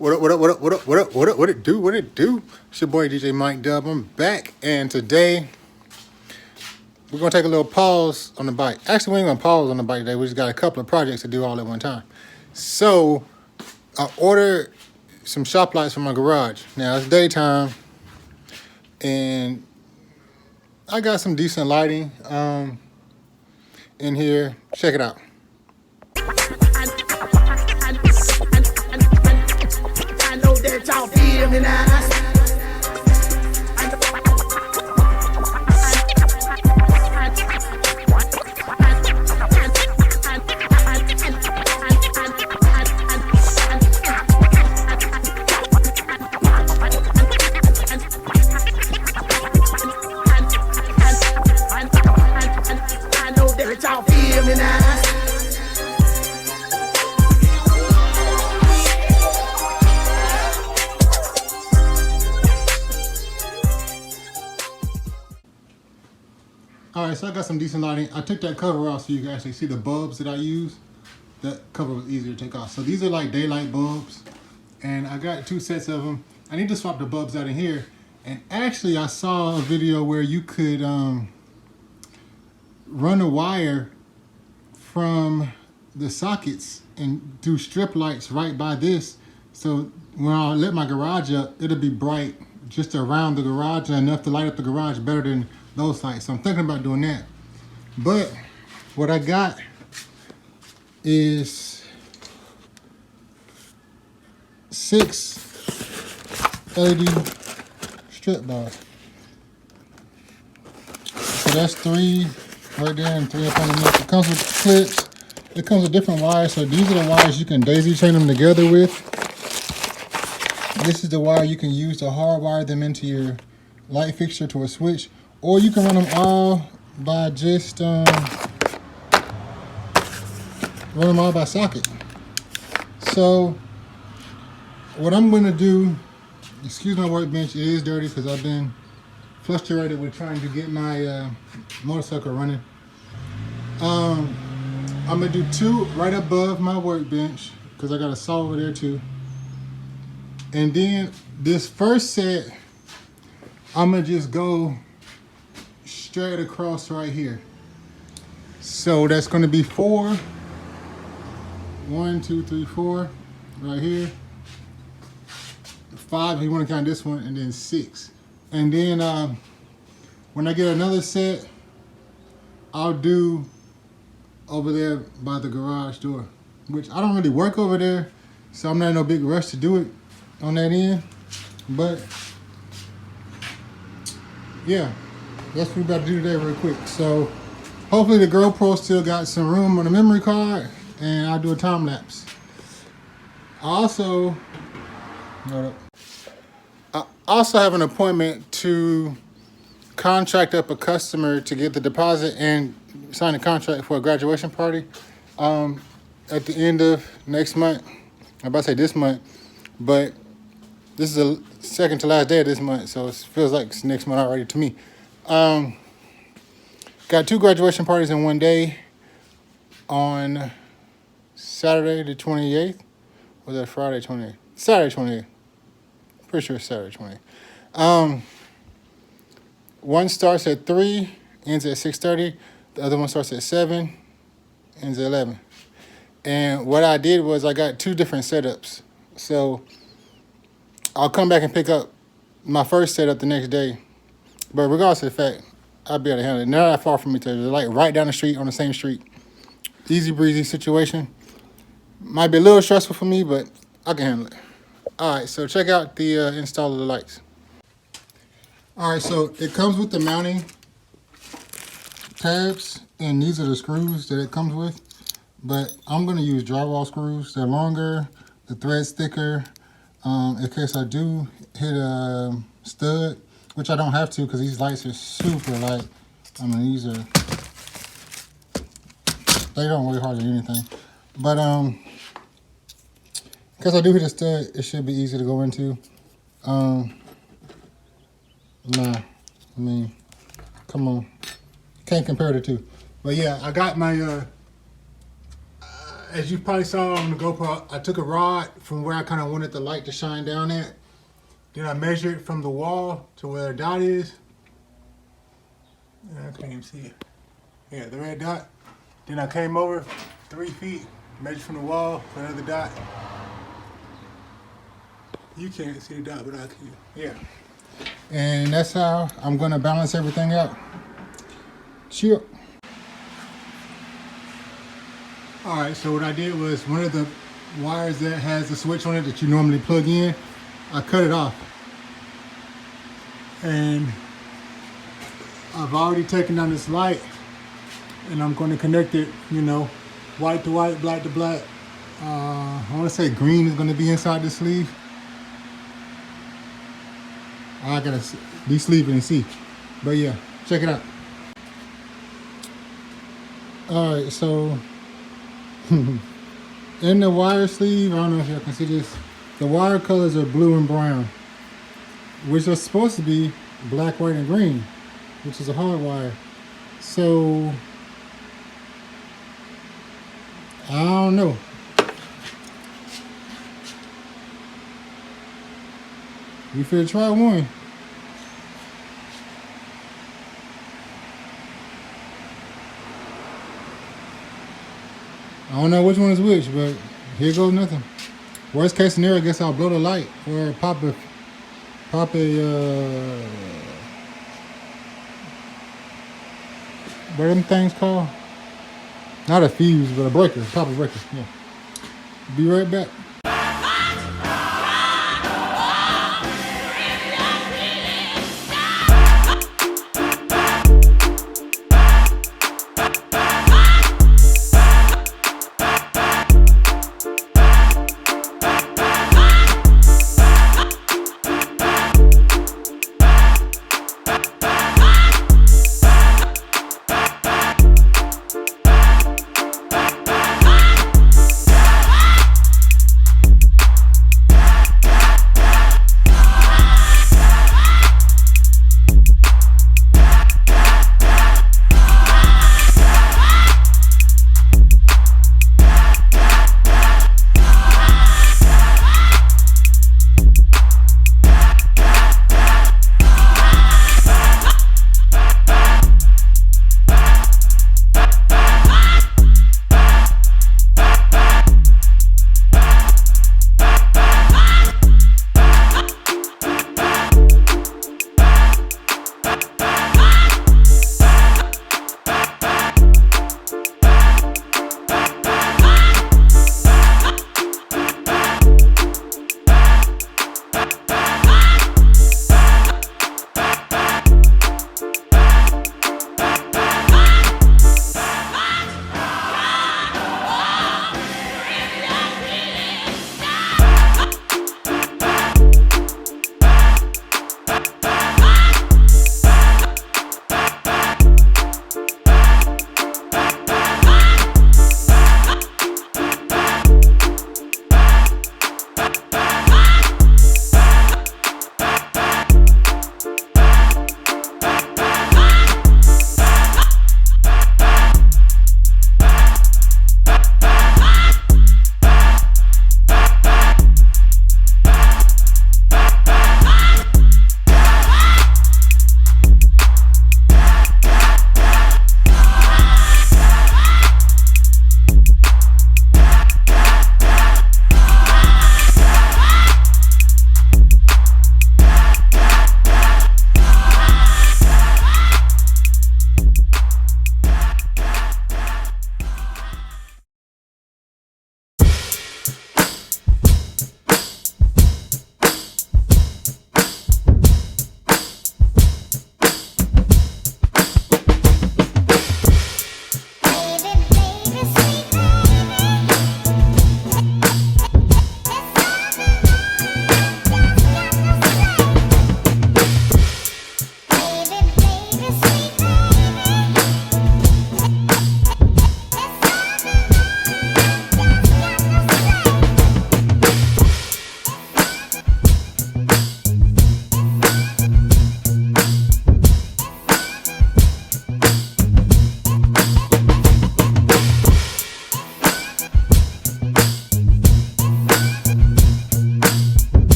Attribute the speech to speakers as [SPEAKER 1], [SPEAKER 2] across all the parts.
[SPEAKER 1] What it do? What it do? It's your boy DJ Mike Dub. I'm back, and today we're gonna take a little pause on the bike. Actually, we ain't gonna pause on the bike today. We just got a couple of projects to do all at one time. So I ordered some shop lights for my garage. Now it's daytime, and I got some decent lighting in here. Check it out.
[SPEAKER 2] I know that y'all feel me now. I know that y'all feel me now.
[SPEAKER 1] Alright, so I got some decent lighting. I took that cover off so you can actually see the bulbs that I use. That cover was easier to take off. So these are like daylight bulbs, and I got 2 sets of them. I need to swap the bulbs out in here. And actually, I saw a video where you could run a wire from the sockets and do strip lights right by this. So when I lit my garage up, it'll be bright just around the garage and enough to light up the garage better than those lights. So I'm thinking about doing that. But what I got is 6 LED strip bars. So that's 3 right there and 3 up underneath. It comes with clips. It comes with different wires. So these are the wires you can daisy chain them together with. This is the wire you can use to hardwire them into your light fixture to a switch. Or you can run them all by just run them all by socket. So what I'm going to do, excuse my workbench, it is dirty because I've been frustrated with trying to get my motorcycle running. I'm going to do 2 right above my workbench because I got a saw over there too. And then this first set, I'm going to just go straight across right here. So that's going to be 4. 1, 2, 3, 4 right here. 5 if you want to count this one, and then 6. And then when I get another set, I'll do over there by the garage door, which I don't really work over there, so I'm not in no big rush to do it on that end. But yeah, that's what we're about to do today real quick. So hopefully the GoPro still got some room on the memory card, and I'll do a time lapse. I also have an appointment to contract up a customer to get the deposit and sign a contract for a graduation party at the end of next month. I'm about to say this month, but this is the second to last day of this month, so it feels like it's next month already to me. Got 2 graduation parties in one day on Saturday the 28th. Was that Friday 28th? Saturday 28th. Pretty sure it's Saturday 28th. One starts at 3, ends at 6:30. The other one starts at 7, ends at 11. And what I did was I got 2 different setups. So I'll come back and pick up my first setup the next day. But regardless of the fact, I'll be able to handle it. Not that far from each other. They're like right down the street on the same street. Easy breezy situation. Might be a little stressful for me, but I can handle it. All right, so check out the install of the lights. All right, so it comes with the mounting tabs, and these are the screws that it comes with. But I'm going to use drywall screws. They're longer, the thread's thicker. In case I do hit a stud, which I don't have to because these lights are super light. I mean, these are, they don't weigh hardly anything. But because I do hit a stud, it should be easy to go into. Nah, I mean, come on. Can't compare the two. But yeah, I got my as you probably saw on the GoPro, I took a rod from where I kind of wanted the light to shine down at. Then I measured from the wall to where the dot is. I can't even see it. Yeah, the red dot. Then I came over 3 feet, measured from the wall for another dot. You can't see the dot, but I can. Yeah. And that's how I'm gonna balance everything out. Sure. Alright, so what I did was one of the wires that has a switch on it that you normally plug in, I cut it off. And I've already taken down this light and I'm going to connect it, you know, white to white, black to black. I want to say green is going to be inside the sleeve. I gotta be sleeping and see. But yeah, check it out. Alright, so in the wire sleeve, I don't know if y'all can see this, the wire colors are blue and brown, which are supposed to be black, white, and green, which is a hard wire. So I don't know. We finna try one. I don't know which one is which, but here goes nothing. Worst case scenario, I guess I'll blow the light or pop a what are them things called? Not a fuse, but a breaker. Pop a breaker. Yeah. Be right back.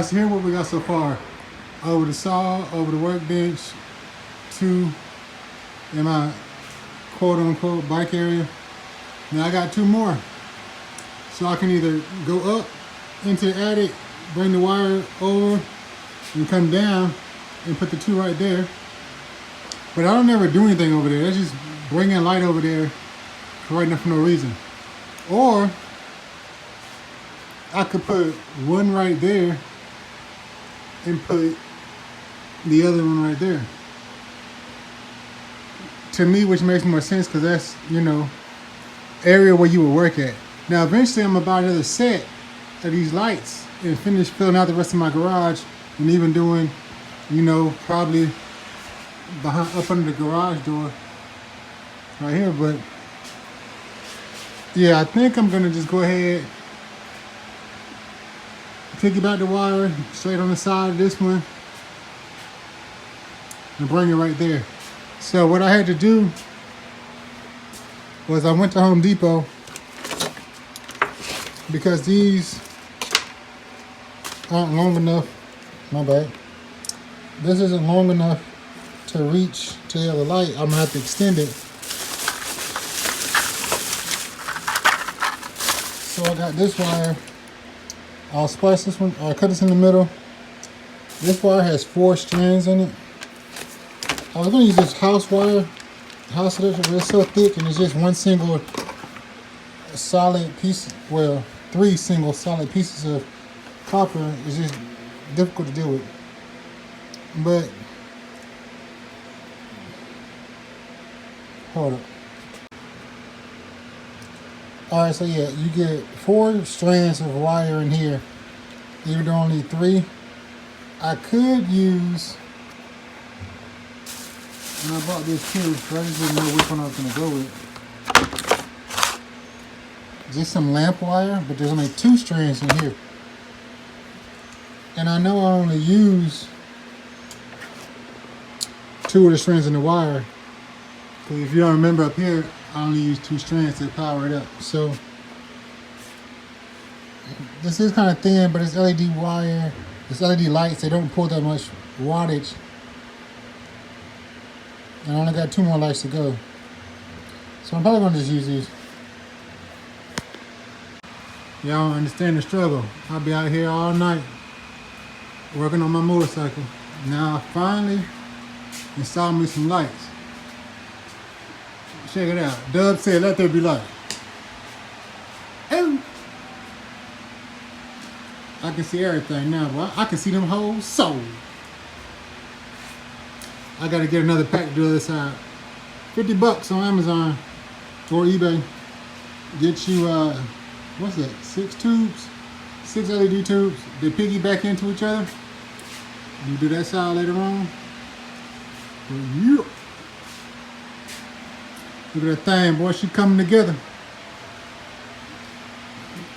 [SPEAKER 1] right, so here's what we got so far. Over the saw, over the workbench, 2 in my quote unquote bike area. Now I got 2 more. So I can either go up into the attic, bring the wire over, and come down and put the 2 right there. But I don't ever do anything over there. That's just bringing light over there for right now for no reason. Or I could put 1 right there and put the other one right there. To me, which makes more sense because that's, area where you would work at. Now, eventually I'm gonna buy another set of these lights and finish filling out the rest of my garage and even doing, probably up under the garage door right here. But yeah, I think I'm gonna just go ahead, piggyback the wire straight on the side of this one and bring it right there. So what I had to do was I went to Home Depot because these aren't long enough. My bad. This isn't long enough to reach to the other light. I'm gonna have to extend it. So I got this wire. I'll splice this one. I'll cut this in the middle. This wire has 4 strands in it. I was gonna use this house wire, house electric, but it's so thick and it's just one single solid piece. Well, 3 single solid pieces of copper. It's just difficult to deal with. But hold up. All right, so yeah, you get 4 strands of wire in here. Even though only 3, I could use. And I bought this too, so I just didn't know which one I was gonna go with. Just some lamp wire, but there's only 2 strands in here. And I know I only use 2 of the strands in the wire. Because if you don't remember up here, I only use 2 strands to power it up. So this is kind of thin, but it's LED wire. It's LED lights. They don't pull that much wattage. And I only got 2 more lights to go. So I'm probably gonna just use these. Y'all don't understand the struggle. I'll be out here all night working on my motorcycle. Now I finally installed me some lights. Check it out. Dub said, "Let there be light." Oh! I can see everything now, boy. I can see them hoes sold. I gotta get another pack to do the other side. $50 on Amazon or eBay. Get you, what's that? 6 tubes? 6 LED tubes. They piggyback into each other. You do that side later on. Yeah. Look at that thing, boy. She coming together.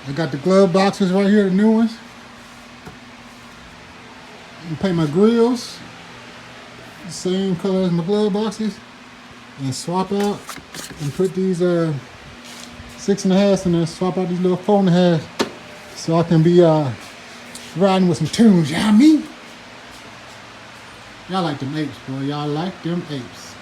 [SPEAKER 1] I got the glove boxes right here, the new ones. And paint my grills. Same color as my glove boxes, and swap out and put these 6.5s in there. Swap out these little 4.5, so I can be riding with some tunes. You know what I mean? Y'all like them apes, boy. Y'all like them apes.